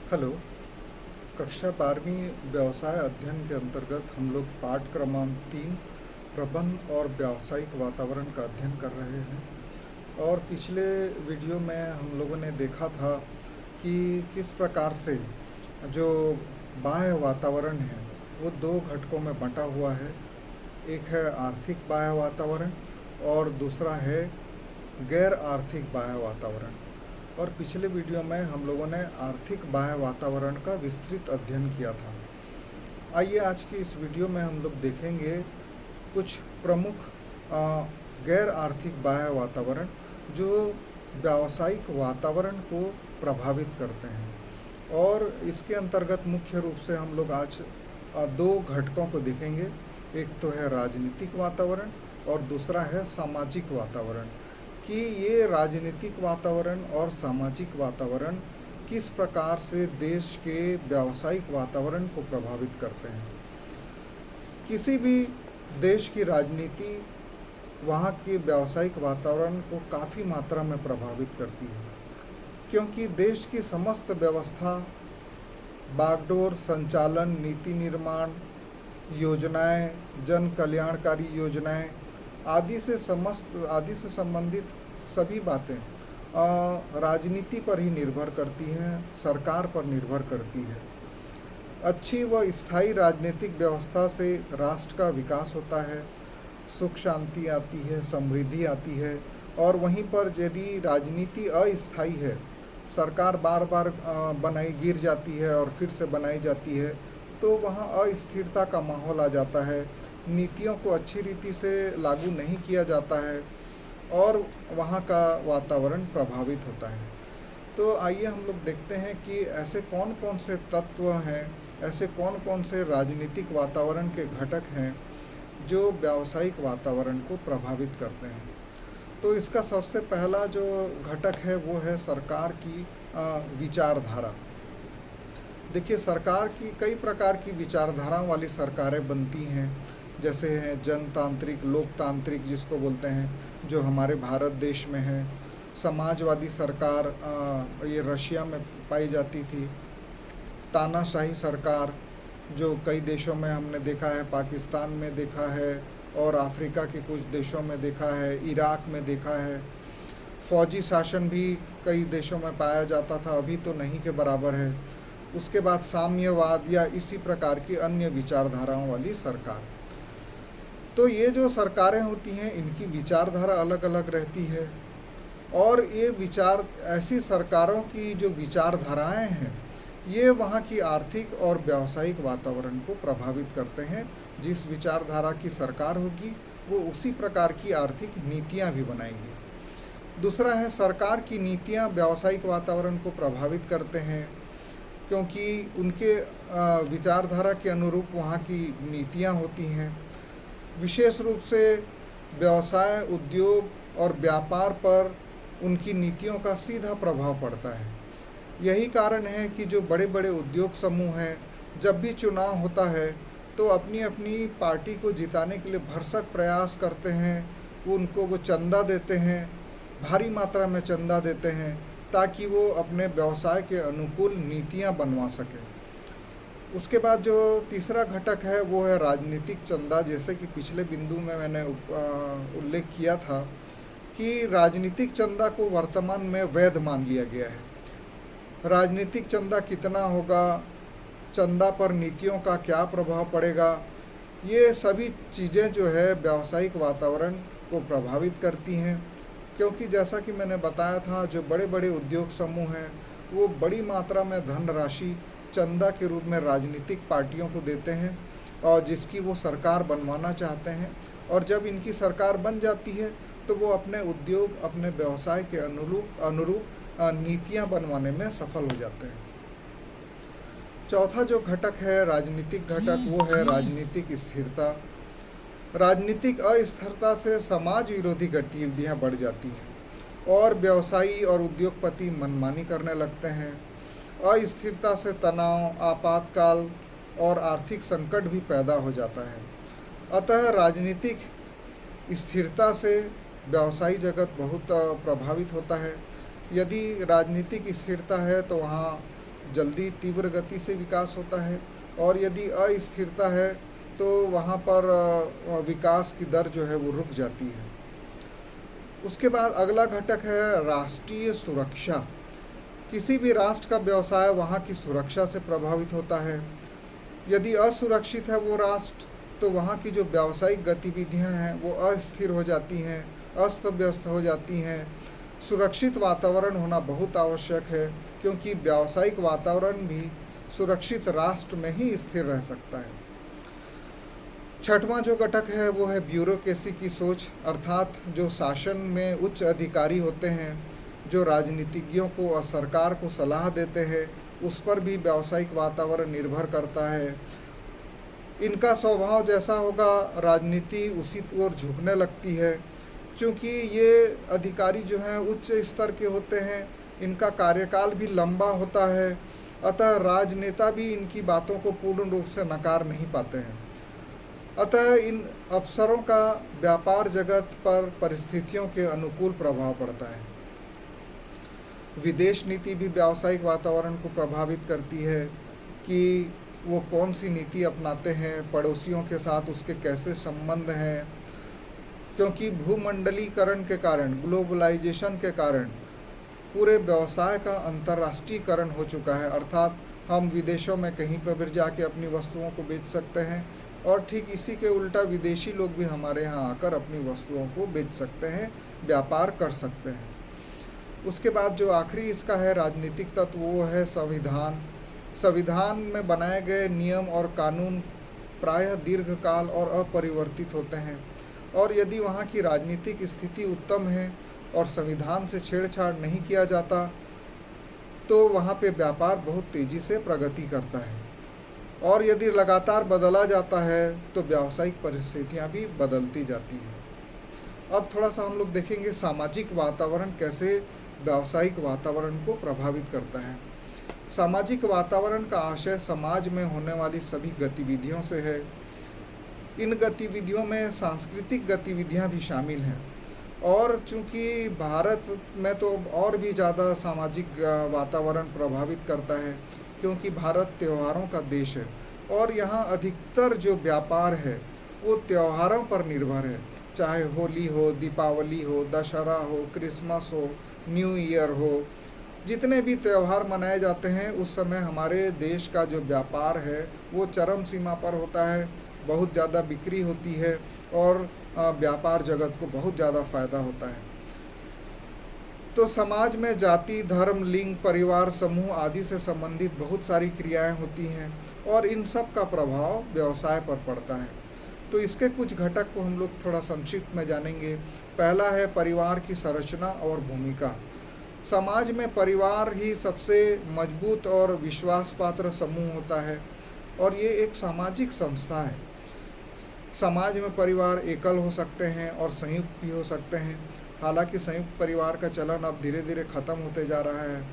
Hello. कक्षा 12वीं व्यवसाय अध्ययन के अंतर्गत हम लोग पाठ क्रमांक 3 प्रबंध और व्यावसायिक वातावरण का अध्ययन कर रहे हैं। और पिछले वीडियो में हम लोगों ने देखा था कि किस प्रकार से जो बाह्य वातावरण है वो दो घटकों में बंटा हुआ है। एक है आर्थिक बाह्य वातावरण और दूसरा है गैर आर्थिक बाह्य वातावरण। और पिछले वीडियो में हम लोगों ने आर्थिक बाह्य वातावरण का विस्तृत अध्ययन किया था। आइए आज की इस वीडियो में हम लोग देखेंगे कुछ प्रमुख गैर आर्थिक बाह्य वातावरण जो व्यावसायिक वातावरण को प्रभावित करते हैं। और इसके अंतर्गत मुख्य रूप से हम लोग आज दो घटकों को देखेंगे। एक तो है राजनीतिक वातावरण और दूसरा है सामाजिक वातावरण, कि ये राजनीतिक वातावरण और सामाजिक वातावरण किस प्रकार से देश के व्यावसायिक वातावरण को प्रभावित करते हैं। किसी भी देश की राजनीति वहाँ के व्यावसायिक वातावरण को काफ़ी मात्रा में प्रभावित करती है, क्योंकि देश की समस्त व्यवस्था, बागडोर संचालन, नीति निर्माण, योजनाएं, जन कल्याणकारी योजनाएं आदि से संबंधित सभी बातें राजनीति पर ही निर्भर करती हैं, सरकार पर निर्भर करती है। अच्छी व स्थायी राजनीतिक व्यवस्था से राष्ट्र का विकास होता है, सुख शांति आती है, समृद्धि आती है। और वहीं पर यदि राजनीति अस्थायी है, सरकार बार बार गिर जाती है और फिर से बनाई जाती है, तो वहाँ अस्थिरता का माहौल आ जाता है, नीतियों को अच्छी रीति से लागू नहीं किया जाता है और वहाँ का वातावरण प्रभावित होता है। तो आइए हम लोग देखते हैं कि ऐसे कौन कौन से तत्व हैं, ऐसे कौन कौन से राजनीतिक वातावरण के घटक हैं जो व्यावसायिक वातावरण को प्रभावित करते हैं। तो इसका सबसे पहला जो घटक है वो है सरकार की विचारधारा। देखिए, सरकार की कई प्रकार की विचारधारा वाली सरकारें बनती हैं, जैसे हैं जनतांत्रिक, लोकतांत्रिक जिसको बोलते हैं, जो हमारे भारत देश में है। समाजवादी सरकार ये रशिया में पाई जाती थी। तानाशाही सरकार जो कई देशों में हमने देखा है, पाकिस्तान में देखा है और अफ्रीका के कुछ देशों में देखा है, इराक में देखा है। फौजी शासन भी कई देशों में पाया जाता था, अभी तो नहीं के बराबर है। उसके बाद साम्यवाद या इसी प्रकार की अन्य विचारधाराओं वाली सरकार। तो ये जो सरकारें होती हैं इनकी विचारधारा अलग अलग रहती है, और ये ऐसी सरकारों की जो विचारधाराएं हैं ये वहाँ की आर्थिक और व्यावसायिक वातावरण को प्रभावित करते हैं। जिस विचारधारा की सरकार होगी वो उसी प्रकार की आर्थिक नीतियाँ भी बनाएंगी। दूसरा है, सरकार की नीतियाँ व्यावसायिक वातावरण को प्रभावित करते हैं, क्योंकि उनके विचारधारा के अनुरूप वहाँ की नीतियाँ होती हैं। विशेष रूप से व्यवसाय, उद्योग और व्यापार पर उनकी नीतियों का सीधा प्रभाव पड़ता है। यही कारण है कि जो बड़े बड़े उद्योग समूह हैं, जब भी चुनाव होता है तो अपनी अपनी पार्टी को जिताने के लिए भरसक प्रयास करते हैं। उनको वो चंदा देते हैं, भारी मात्रा में चंदा देते हैं, ताकि वो अपने व्यवसाय के अनुकूल नीतियां बनवा सकें। उसके बाद जो तीसरा घटक है वो है राजनीतिक चंदा। जैसे कि पिछले बिंदु में मैंने उल्लेख किया था कि राजनीतिक चंदा को वर्तमान में वैध मान लिया गया है। राजनीतिक चंदा कितना होगा, चंदा पर नीतियों का क्या प्रभाव पड़ेगा, ये सभी चीज़ें जो है व्यावसायिक वातावरण को प्रभावित करती हैं। क्योंकि जैसा कि मैंने बताया था, जो बड़े बड़े उद्योग समूह हैं वो बड़ी मात्रा में धनराशि चंदा के रूप में राजनीतिक पार्टियों को देते हैं, और जिसकी वो सरकार बनवाना चाहते हैं। और जब इनकी सरकार बन जाती है तो वो अपने उद्योग, अपने व्यवसाय के अनुरूप नीतियां बनवाने में सफल हो जाते हैं। चौथा जो घटक है, राजनीतिक घटक, वो है राजनीतिक स्थिरता। राजनीतिक अस्थिरता से समाज विरोधी गतिविधियां बढ़ जाती हैं और व्यवसायी और उद्योगपति मनमानी करने लगते हैं। अस्थिरता से तनाव, आपातकाल और आर्थिक संकट भी पैदा हो जाता है। अतः राजनीतिक स्थिरता से व्यवसायी जगत बहुत प्रभावित होता है। यदि राजनीतिक स्थिरता है तो वहाँ जल्दी तीव्र गति से विकास होता है, और यदि अस्थिरता है तो वहाँ पर विकास की दर जो है वो रुक जाती है। उसके बाद अगला घटक है राष्ट्रीय सुरक्षा। किसी भी राष्ट्र का व्यवसाय वहाँ की सुरक्षा से प्रभावित होता है। यदि असुरक्षित है वो राष्ट्र, तो वहाँ की जो व्यावसायिक गतिविधियाँ हैं वो अस्थिर हो जाती हैं, अस्त व्यस्त हो जाती हैं। सुरक्षित वातावरण होना बहुत आवश्यक है, क्योंकि व्यावसायिक वातावरण भी सुरक्षित राष्ट्र में ही स्थिर रह सकता है। छठवां जो घटक है वो है ब्यूरोक्रेसी की सोच, अर्थात जो शासन में उच्च अधिकारी होते हैं, जो राजनीतिज्ञों को और सरकार को सलाह देते हैं, उस पर भी व्यावसायिक वातावरण निर्भर करता है। इनका स्वभाव जैसा होगा, राजनीति उसी ओर झुकने लगती है। क्योंकि ये अधिकारी जो हैं उच्च स्तर के होते हैं, इनका कार्यकाल भी लंबा होता है, अतः राजनेता भी इनकी बातों को पूर्ण रूप से नकार नहीं पाते हैं। अतः इन अफसरों का व्यापार जगत पर परिस्थितियों के अनुकूल प्रभाव पड़ता है। विदेश नीति भी व्यावसायिक वातावरण को प्रभावित करती है कि वो कौन सी नीति अपनाते हैं, पड़ोसियों के साथ उसके कैसे संबंध हैं। क्योंकि भूमंडलीकरण के कारण, ग्लोबलाइजेशन के कारण पूरे व्यवसाय का अंतर्राष्ट्रीयकरण हो चुका है, अर्थात हम विदेशों में कहीं पर भी जाके अपनी वस्तुओं को बेच सकते हैं, और ठीक इसी के उल्टा विदेशी लोग भी हमारे यहाँ आकर अपनी वस्तुओं को बेच सकते हैं, व्यापार कर सकते हैं। उसके बाद जो आखिरी इसका है राजनीतिक तत्व, वो है संविधान। संविधान में बनाए गए नियम और कानून प्रायः दीर्घकाल और अपरिवर्तित होते हैं, और यदि वहाँ की राजनीतिक स्थिति उत्तम है और संविधान से छेड़छाड़ नहीं किया जाता, तो वहाँ पे व्यापार बहुत तेज़ी से प्रगति करता है। और यदि लगातार बदला जाता है तो व्यावसायिक परिस्थितियाँ भी बदलती जाती हैं। अब थोड़ा सा हम लोग देखेंगे सामाजिक वातावरण कैसे व्यावसायिक वातावरण को प्रभावित करता है। सामाजिक वातावरण का आशय समाज में होने वाली सभी गतिविधियों से है। इन गतिविधियों में सांस्कृतिक गतिविधियां भी शामिल हैं, और चूंकि भारत में तो और भी ज़्यादा सामाजिक वातावरण प्रभावित करता है, क्योंकि भारत त्योहारों का देश है, और यहाँ अधिकतर जो व्यापार है वो त्योहारों पर निर्भर है। चाहे होली हो, दीपावली हो, दशहरा हो, क्रिसमस हो, न्यू ईयर हो, जितने भी त्यौहार मनाए जाते हैं उस समय हमारे देश का जो व्यापार है वो चरम सीमा पर होता है, बहुत ज़्यादा बिक्री होती है, और व्यापार जगत को बहुत ज़्यादा फ़ायदा होता है। तो समाज में जाति, धर्म, लिंग, परिवार, समूह आदि से संबंधित बहुत सारी क्रियाएं होती हैं, और इन सब का प्रभाव व्यवसाय पर पड़ता है। तो इसके कुछ घटक को हम लोग थोड़ा संक्षिप्त में जानेंगे। पहला है परिवार की संरचना और भूमिका। समाज में परिवार ही सबसे मजबूत और विश्वास पात्र समूह होता है, और ये एक सामाजिक संस्था है। समाज में परिवार एकल हो सकते हैं और संयुक्त भी हो सकते हैं। हालांकि संयुक्त परिवार का चलन अब धीरे धीरे ख़त्म होते जा रहा है,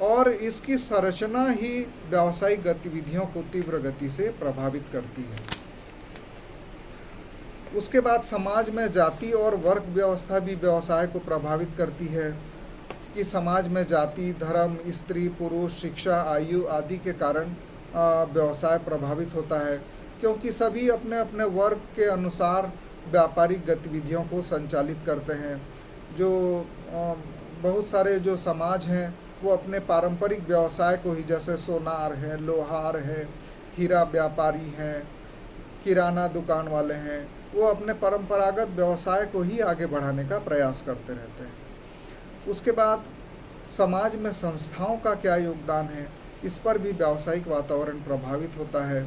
और इसकी संरचना ही व्यावसायिक गतिविधियों को तीव्र गति से प्रभावित करती है। उसके बाद समाज में जाति और वर्ग व्यवस्था भी व्यवसाय को प्रभावित करती है, कि समाज में जाति, धर्म, स्त्री, पुरुष, शिक्षा, आयु आदि के कारण व्यवसाय प्रभावित होता है, क्योंकि सभी अपने अपने वर्ग के अनुसार व्यापारिक गतिविधियों को संचालित करते हैं। जो बहुत सारे जो समाज हैं वो अपने पारंपरिक व्यवसाय को ही, जैसे सोनार हैं, लोहार हैं, हीरा व्यापारी हैं, किराना दुकान वाले हैं, वो अपने परंपरागत व्यवसाय को ही आगे बढ़ाने का प्रयास करते रहते हैं। उसके बाद समाज में संस्थाओं का क्या योगदान है, इस पर भी व्यावसायिक वातावरण प्रभावित होता है।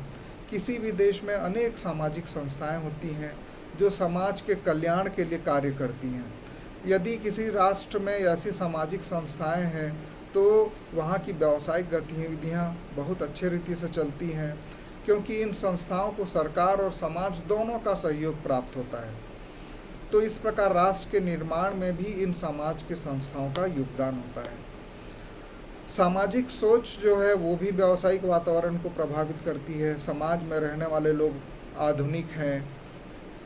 किसी भी देश में अनेक सामाजिक संस्थाएं होती हैं जो समाज के कल्याण के लिए कार्य करती हैं। यदि किसी राष्ट्र में ऐसी सामाजिक संस्थाएं हैं तो वहाँ की व्यावसायिक गतिविधियाँ बहुत अच्छे रीति से चलती हैं, क्योंकि इन संस्थाओं को सरकार और समाज दोनों का सहयोग प्राप्त होता है। तो इस प्रकार राष्ट्र के निर्माण में भी इन समाज के संस्थाओं का योगदान होता है। सामाजिक सोच जो है वो भी व्यावसायिक वातावरण को प्रभावित करती है। समाज में रहने वाले लोग आधुनिक हैं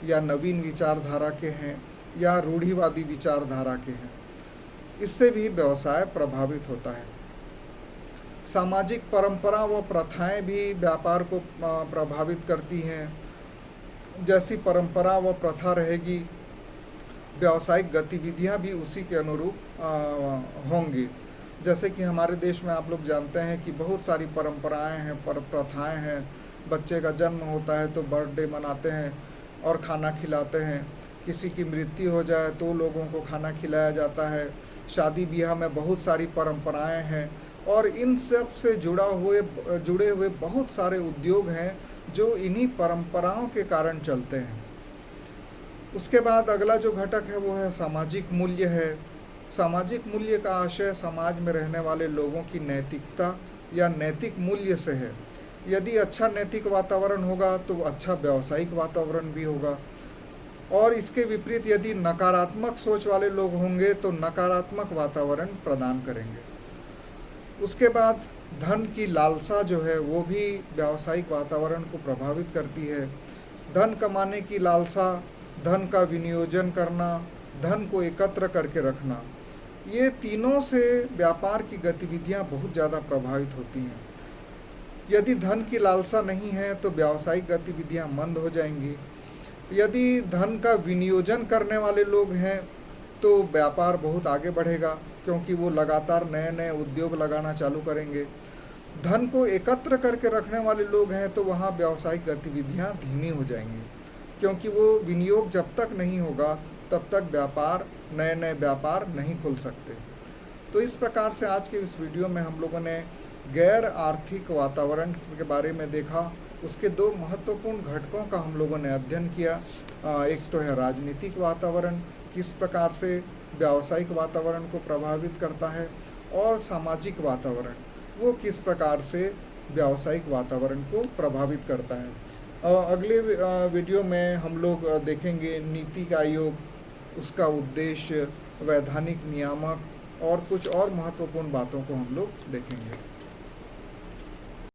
या नवीन विचारधारा के हैं या रूढ़िवादी विचारधारा के हैं, इससे भी व्यवसाय प्रभावित होता है। सामाजिक परंपरा व प्रथाएं भी व्यापार को प्रभावित करती हैं। जैसी परंपरा व प्रथा रहेगी, व्यावसायिक गतिविधियां भी उसी के अनुरूप होंगी। जैसे कि हमारे देश में आप लोग जानते हैं कि बहुत सारी परंपराएं हैं, प्रथाएं हैं। बच्चे का जन्म होता है तो बर्थडे मनाते हैं और खाना खिलाते हैं। किसी की मृत्यु हो जाए तो लोगों को खाना खिलाया जाता है। शादी ब्याह में बहुत सारी परंपराएं हैं और इन सब से जुड़े हुए बहुत सारे उद्योग हैं जो इन्हीं परंपराओं के कारण चलते हैं। उसके बाद अगला जो घटक है वो है सामाजिक मूल्य है। सामाजिक मूल्य का आशय समाज में रहने वाले लोगों की नैतिकता या नैतिक मूल्य से है। यदि अच्छा नैतिक वातावरण होगा तो अच्छा व्यावसायिक वातावरण भी होगा, और इसके विपरीत यदि नकारात्मक सोच वाले लोग होंगे तो नकारात्मक वातावरण प्रदान करेंगे। उसके बाद धन की लालसा जो है वो भी व्यावसायिक वातावरण को प्रभावित करती है। धन कमाने की लालसा, धन का विनियोजन करना, धन को एकत्र करके रखना, ये तीनों से व्यापार की गतिविधियां बहुत ज़्यादा प्रभावित होती हैं। यदि धन की लालसा नहीं है तो व्यावसायिक गतिविधियां मंद हो जाएंगी। यदि धन का विनियोजन करने वाले लोग हैं तो व्यापार बहुत आगे बढ़ेगा, क्योंकि वो लगातार नए नए उद्योग लगाना चालू करेंगे। धन को एकत्र करके रखने वाले लोग हैं तो वहाँ व्यावसायिक गतिविधियाँ धीमी हो जाएंगी, क्योंकि वो विनियोग जब तक नहीं होगा तब तक नए नए व्यापार नहीं खुल सकते। तो इस प्रकार से आज के इस वीडियो में हम लोगों ने गैर आर्थिक वातावरण के बारे में देखा। उसके दो महत्वपूर्ण घटकों का हम लोगों ने अध्ययन किया। एक तो है राजनीतिक वातावरण, किस प्रकार से व्यावसायिक वातावरण को प्रभावित करता है, और सामाजिक वातावरण वो किस प्रकार से व्यावसायिक वातावरण को प्रभावित करता है। अगले वीडियो में हम लोग देखेंगे नीति आयोग, उसका उद्देश्य, वैधानिक नियामक और कुछ और महत्वपूर्ण बातों को हम लोग देखेंगे।